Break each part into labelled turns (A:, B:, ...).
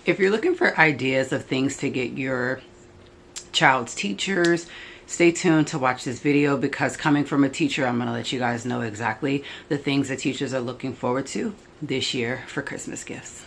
A: If you're looking for ideas of things to get your child's teachers, stay tuned to watch this video, because coming from a teacher, I'm going to let you guys know exactly the things that teachers are looking forward to this year for Christmas gifts.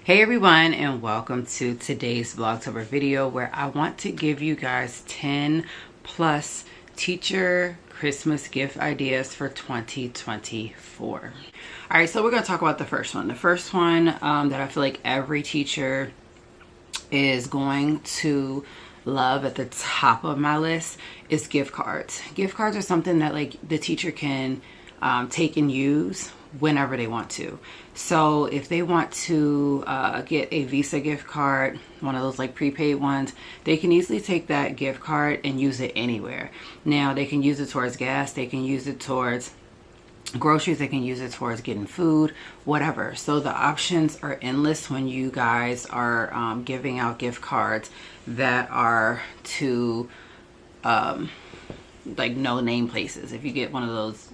A: Hey everyone, and welcome to today's Vlogtober video, where I want to give you guys 10 plus teacher Christmas gift ideas for 2024. All right, so we're going to talk about the first one. The first one that I feel like every teacher is going to love at the top of my list is gift cards. Gift cards are something that like the teacher can take and use whenever they want to. So if they want to get a Visa gift card, one of those like prepaid ones, they can easily take that gift card and use it anywhere. Now they can use it towards gas, they can use it towards groceries, they can use it towards getting food, whatever. So the options are endless when you guys are giving out gift cards that are to like no name places. If you get one of those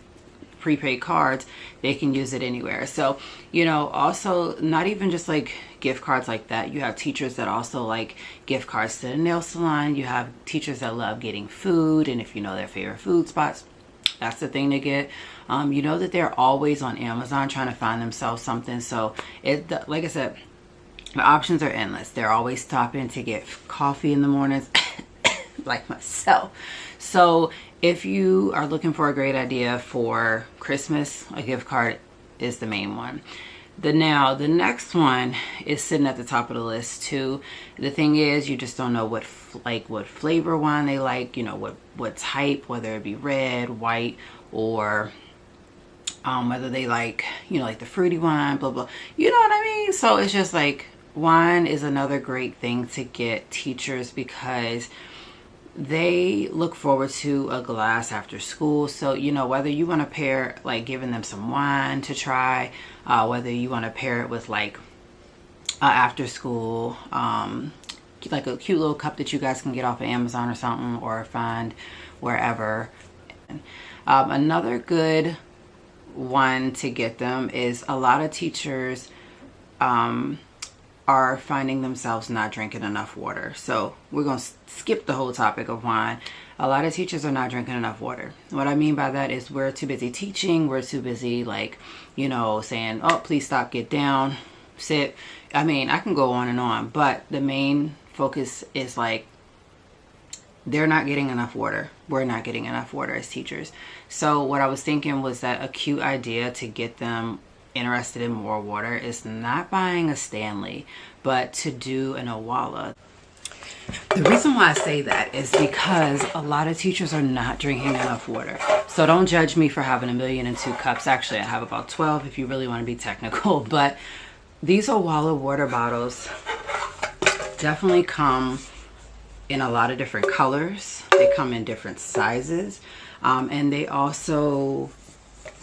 A: prepaid cards, they can use it anywhere. So, you know, also not even just like gift cards like that. You have teachers that also like gift cards to the nail salon. You have teachers that love getting food, and if you know their favorite food spots, that's the thing to get. You know that they're always on Amazon trying to find themselves something. So like I said, the options are endless. They're always stopping to get coffee in the mornings like myself. So if you are looking for a great idea for Christmas, a gift card is the main one. The next one is sitting at the top of the list too. The thing is, you just don't know what flavor wine they like, you know, what type, whether it be red, white, or whether they like, you know, like the fruity wine, blah blah, you know what I mean? So it's just like, wine is another great thing to get teachers, because they look forward to a glass after school. So, you know, whether you want to pair, like giving them some wine to try, whether you want to pair it with like after school, like a cute little cup that you guys can get off of Amazon or something, or find wherever. Another good one to get them is, a lot of teachers are finding themselves not drinking enough water. So we're going to skip the whole topic of wine. A lot of teachers are not drinking enough water. What I mean by that is, we're too busy teaching. We're too busy, like, you know, saying, oh, please stop, get down, sit. I mean, I can go on and on, but the main focus is like, they're not getting enough water. We're not getting enough water as teachers. So what I was thinking was that a cute idea to get them interested in more water is not buying a Stanley, but to do an owala. The reason why I say that is because a lot of teachers are not drinking enough water. So don't judge me for having 1,000,002 cups. Actually, I have about 12 if you really want to be technical. But these owala water bottles definitely come in a lot of different colors. They come in different sizes, and they also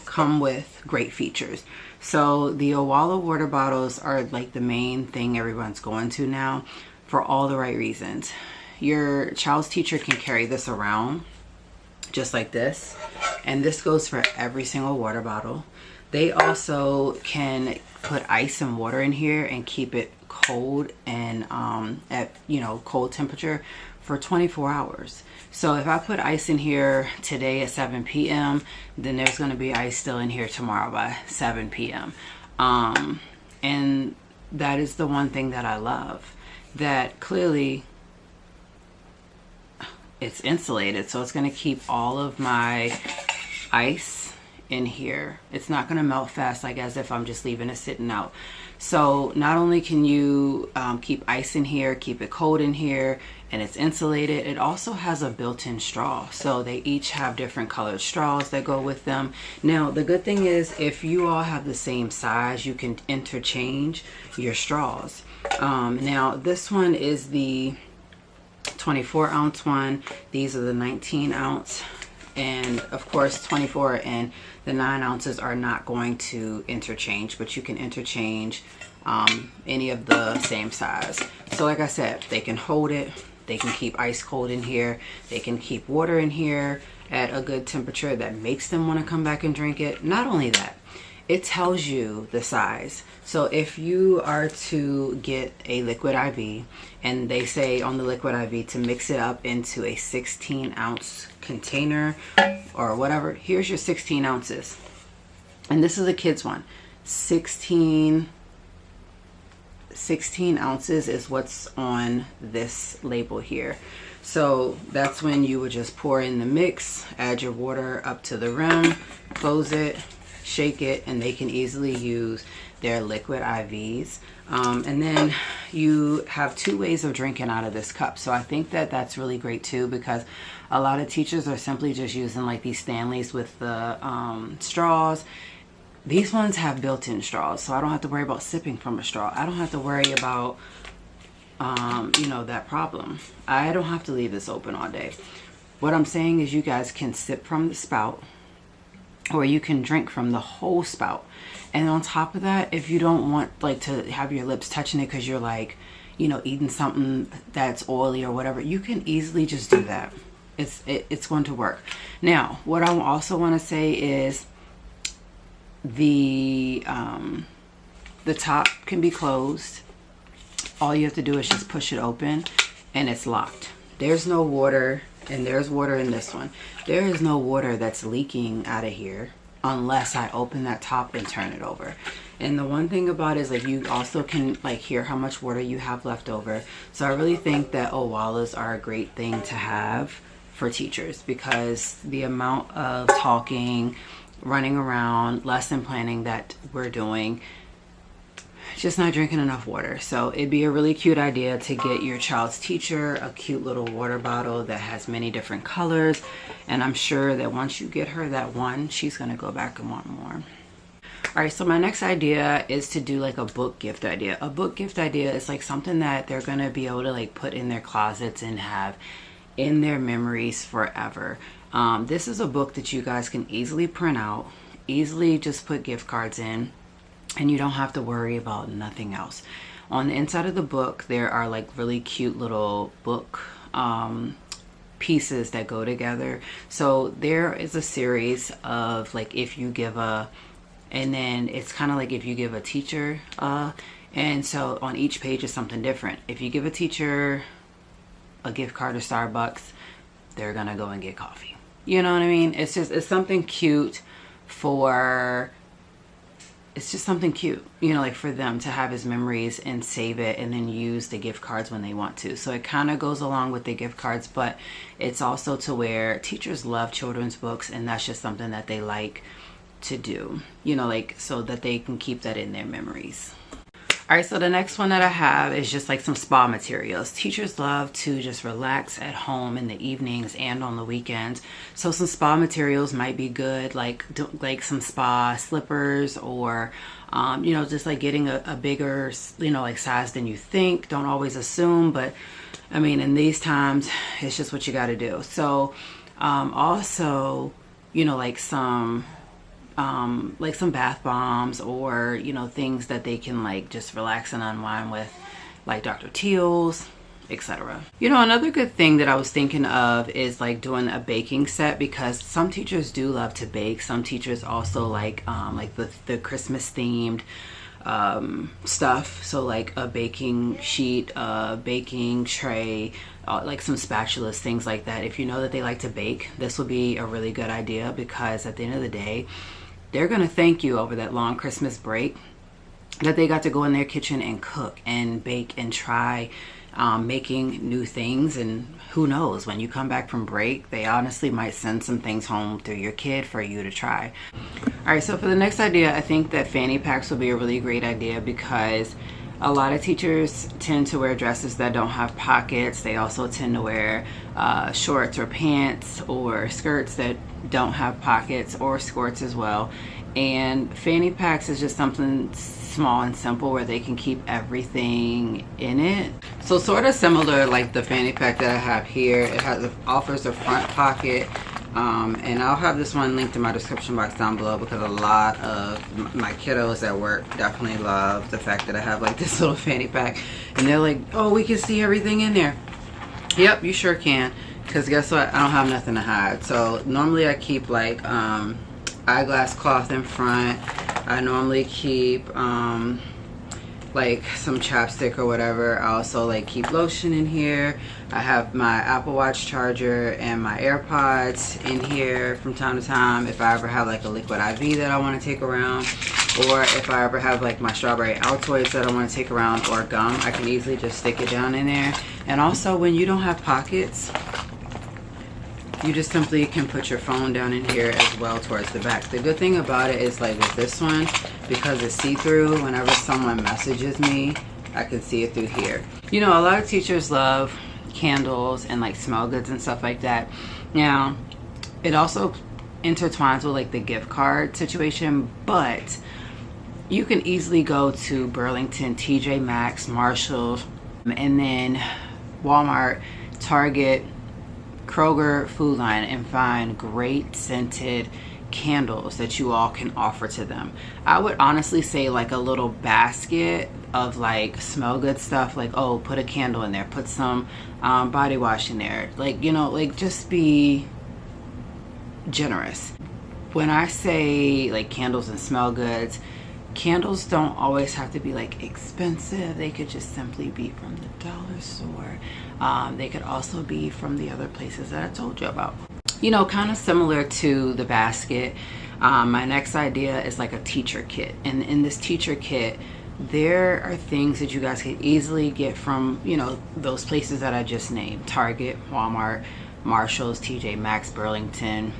A: come with great features. So the owala water bottles are like the main thing everyone's going to now, for all the right reasons. Your child's teacher can carry this around just like this, and this goes for every single water bottle. They also can put ice and water in here and keep it cold and at, you know, cold temperature for 24 hours. So if I put ice in here today at 7 p.m., then there's going to be ice still in here tomorrow by 7 p.m. And that is the one thing that I love, that clearly it's insulated, so it's going to keep all of my ice in here. It's not going to melt fast like as if I'm just leaving it sitting out. So not only can you keep ice in here, keep it cold in here, and it's insulated, it also has a built-in straw. So they each have different colored straws that go with them. Now the good thing is, if you all have the same size, you can interchange your straws. Now this one is the 24-ounce one. These are the 19-ounce. And of course 24 and the 9 ounces are not going to interchange, but you can interchange any of the same size. So like I said, they can hold it, they can keep ice cold in here, they can keep water in here at a good temperature that makes them want to come back and drink it. Not only that, it tells you the size. So if you are to get a liquid IV and they say on the liquid IV to mix it up into a 16-ounce container or whatever, here's your 16 ounces. And this is a kid's one. 16 ounces is what's on this label here. So that's when you would just pour in the mix, add your water up to the rim, close it, shake it, and they can easily use their liquid IVs. And then you have 2 ways of drinking out of this cup. So I think that that's really great too, because a lot of teachers are simply just using like these Stanleys with the straws. These ones have built-in straws, so I don't have to worry about sipping from a straw. I don't have to worry about you know, that problem. I don't have to leave this open all day. What I'm saying is you guys can sip from the spout, or you can drink from the whole spout. And on top of that, if you don't want like to have your lips touching it because you're like, you know, eating something that's oily or whatever, you can easily just do that. It's going to work. Now, what I also want to say is the top can be closed. All you have to do is just push it open and it's locked. There's no water, and there's water in this one. There is no water that's leaking out of here unless I open that top and turn it over. And the one thing about it is like you also can like hear how much water you have left over. So I really think that owalas are a great thing to have for teachers, because the amount of talking, running around, lesson planning that we're doing, just not drinking enough water. So it'd be a really cute idea to get your child's teacher a cute little water bottle that has many different colors, and I'm sure that once you get her that one, she's gonna go back and want more. All right, so my next idea is to do like a book gift idea. A book gift idea is like something that they're gonna be able to like put in their closets and have in their memories forever. This is a book that you guys can easily print out, easily just put gift cards in, and you don't have to worry about nothing else. On the inside of the book, there are like really cute little book pieces that go together. So there is a series of like if you give a, and then it's kind of like if you give a teacher and so on each page is something different. If you give a teacher a gift card to Starbucks, they're gonna go and get coffee. You know what I mean? It's something cute for, it's just something cute, you know, like for them to have as memories and save it and then use the gift cards when they want to. So it kind of goes along with the gift cards, but it's also to where teachers love children's books, and that's just something that they like to do, you know, like so that they can keep that in their memories. All right, so the next one that I have is just like some spa materials. Teachers love to just relax at home in the evenings and on the weekends. So some spa materials might be good, like some spa slippers, or you know, just like getting a bigger, you know, like size than you think. Don't always assume, but I mean, in these times, it's just what you got to do. So also, you know, like some bath bombs, or you know, things that they can like just relax and unwind with, like Dr. Teal's, etc. You know, another good thing that I was thinking of is like doing a baking set, because some teachers do love to bake. Some teachers also like the Christmas themed stuff. So like a baking sheet, a baking tray, like some spatulas, things like that. If you know that they like to bake, this will be a really good idea, because at the end of the day, they're gonna thank you over that long Christmas break that they got to go in their kitchen and cook and bake and try making new things. And who knows, when you come back from break, they honestly might send some things home through your kid for you to try. All right, so for the next idea, I think that fanny packs will be a really great idea, because a lot of teachers tend to wear dresses that don't have pockets. They also tend to wear shorts or pants or skirts that don't have pockets, or skirts as well. And fanny packs is just something small and simple where they can keep everything in it. So sort of similar like the fanny pack that I have here. It offers a front pocket And I'll have this one linked in my description box down below, because a lot of my kiddos at work definitely love the fact that I have like this little fanny pack, and they're like, oh, we can see everything in there. Yep, you sure can, because guess what, I don't have nothing to hide. So normally I keep like eyeglass cloth in front. I normally keep like some chapstick or whatever. I also like keep lotion in here. I have my Apple Watch charger and my AirPods in here from time to time if I ever have like a liquid IV that I want to take around, or if I ever have like my strawberry Altoids that I want to take around, or gum. I can easily just stick it down in there. And also, when you don't have pockets, you just simply can put your phone down in here as well towards the back. The good thing about it is, like with this one, because it's see-through, whenever someone messages me, I can see it through here. You know, a lot of teachers love candles and like smell goods and stuff like that. Now, it also intertwines with like the gift card situation, but you can easily go to Burlington, TJ Maxx, Marshalls, and then Walmart, Target, Kroger, Food Line, and find great scented candles that you all can offer to them. I would honestly say like a little basket of like smell good stuff, like, oh, put a candle in there, put some body wash in there, like, you know, like just be generous. When I say like candles and smell goods, candles don't always have to be like expensive. They could just simply be from the dollar store. They could also be from the other places that I told you about. You know, kind of similar to the basket, my next idea is like a teacher kit. And in this teacher kit, there are things that you guys can easily get from, you know, those places that I just named: Target, Walmart, Marshalls, TJ Maxx, Burlington.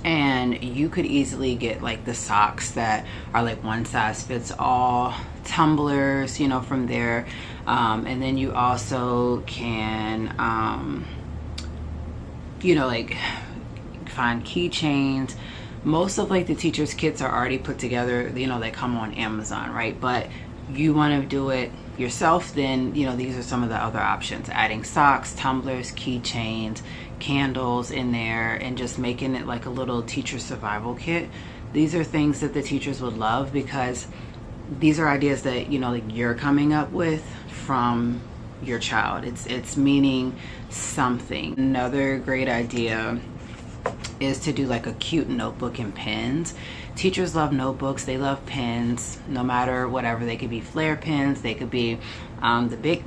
A: And you could easily get like the socks that are like one size fits all, tumblers, you know, from there. And then you also can, you know, like find keychains. Most of like the teachers kits are already put together, you know, they come on Amazon, right? But you want to do it yourself, then, you know, these are some of the other options: adding socks, tumblers, keychains, candles in there, and just making it like a little teacher survival kit. These are things that the teachers would love, because these are ideas that, you know, like you're coming up with from your child. It's meaning something. Another great idea is to do like a cute notebook and pens. Teachers love notebooks, they love pens, no matter whatever. They could be flare pens, they could be the big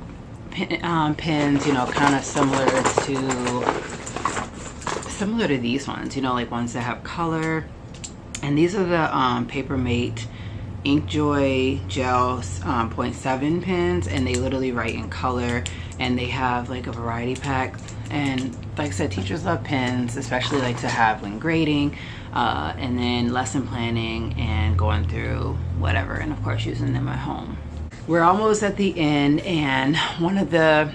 A: pens, you know, kind of similar to these ones, you know, like ones that have color. And these are the Papermate Inkjoy Gel 0.7 pens, and they literally write in color, and they have like a variety pack. And like I said, teachers love pens, especially like to have when grading, and then lesson planning and going through whatever, and of course using them at home. We're almost at the end, and one of the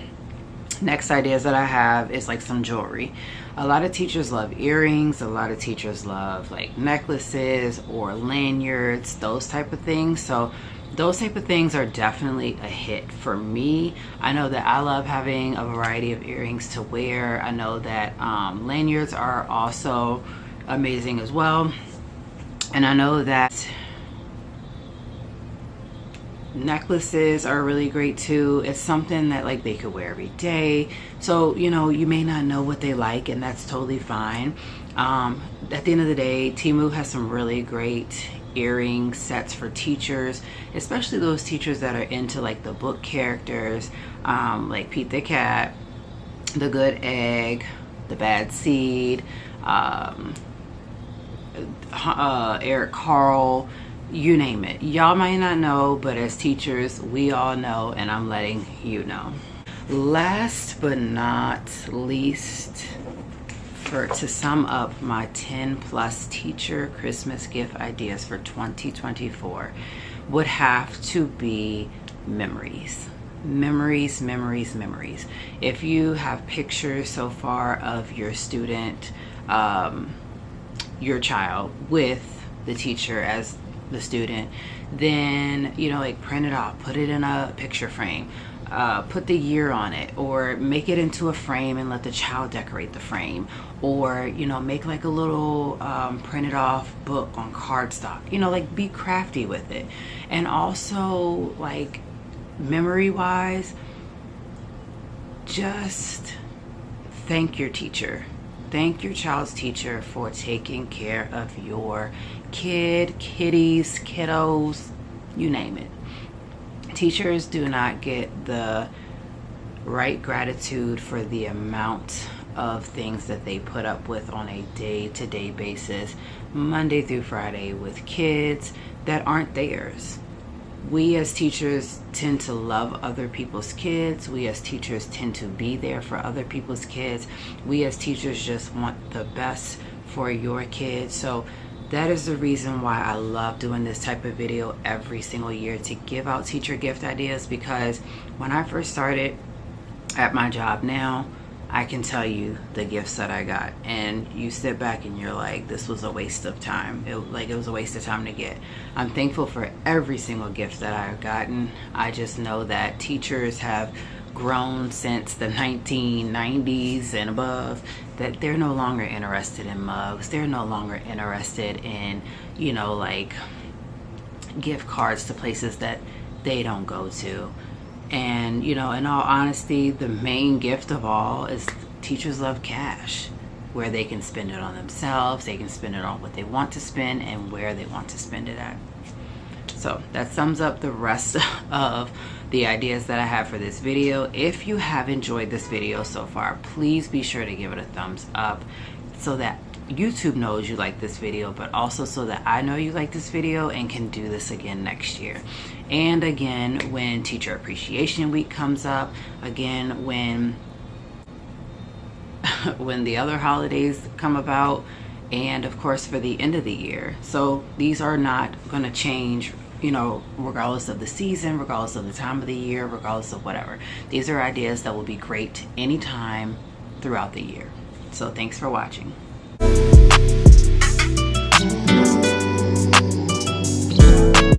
A: next ideas that I have is like some jewelry. A lot of teachers love earrings, a lot of teachers love like necklaces or lanyards, those type of things. So those type of things are definitely a hit for me. I know that I love having a variety of earrings to wear. I know that lanyards are also amazing as well. And I know that necklaces are really great too. It's something that like they could wear every day. So, you know, you may not know what they like, and that's totally fine. At the end of the day, Temu has some really great earring sets for teachers, especially those teachers that are into like the book characters, like Pete the Cat, the Good Egg, the Bad Seed, Eric Carle, you name it. Y'all might not know, but as teachers, we all know, and I'm letting you know. Last but not least, to sum up my 10 plus teacher Christmas gift ideas for 2024 would have to be memories. Memories, memories, memories. If you have pictures so far of your student, your child with the teacher as the student, then, you know, like print it off, put it in a picture frame, put the year on it, or make it into a frame and let the child decorate the frame, or you know, make like a little printed off book on cardstock, you know, like be crafty with it. And also, like, memory wise, just thank your teacher. Thank your child's teacher for taking care of your kid, kiddies, kiddos, you name it. Teachers do not get the right gratitude for the amount of things that they put up with on a day-to-day basis, Monday through Friday, with kids that aren't theirs. We as teachers tend to love other people's kids. We as teachers tend to be there for other people's kids. We as teachers just want the best for your kids. So that is the reason why I love doing this type of video every single year, to give out teacher gift ideas. Because when I first started at my job now, I can tell you the gifts that I got, and you sit back and you're like, this was a waste of time. It was a waste of time to get. I'm thankful for every single gift that I've gotten. I just know that teachers have grown since the 1990s and above, that they're no longer interested in mugs. They're no longer interested in, you know, like gift cards to places that they don't go to. And, you know, in all honesty, the main gift of all is teachers love cash, where they can spend it on themselves, they can spend it on what they want to spend and where they want to spend it at. So that sums up the rest of the ideas that I have for this video. If you have enjoyed this video so far, please be sure to give it a thumbs up, so that YouTube knows you like this video, but also so that I know you like this video and can do this again next year. And again, when Teacher Appreciation Week comes up, again when the other holidays come about, and of course for the end of the year. So these are not going to change, you know, regardless of the season, regardless of the time of the year, regardless of whatever. These are ideas that will be great anytime throughout the year. So thanks for watching.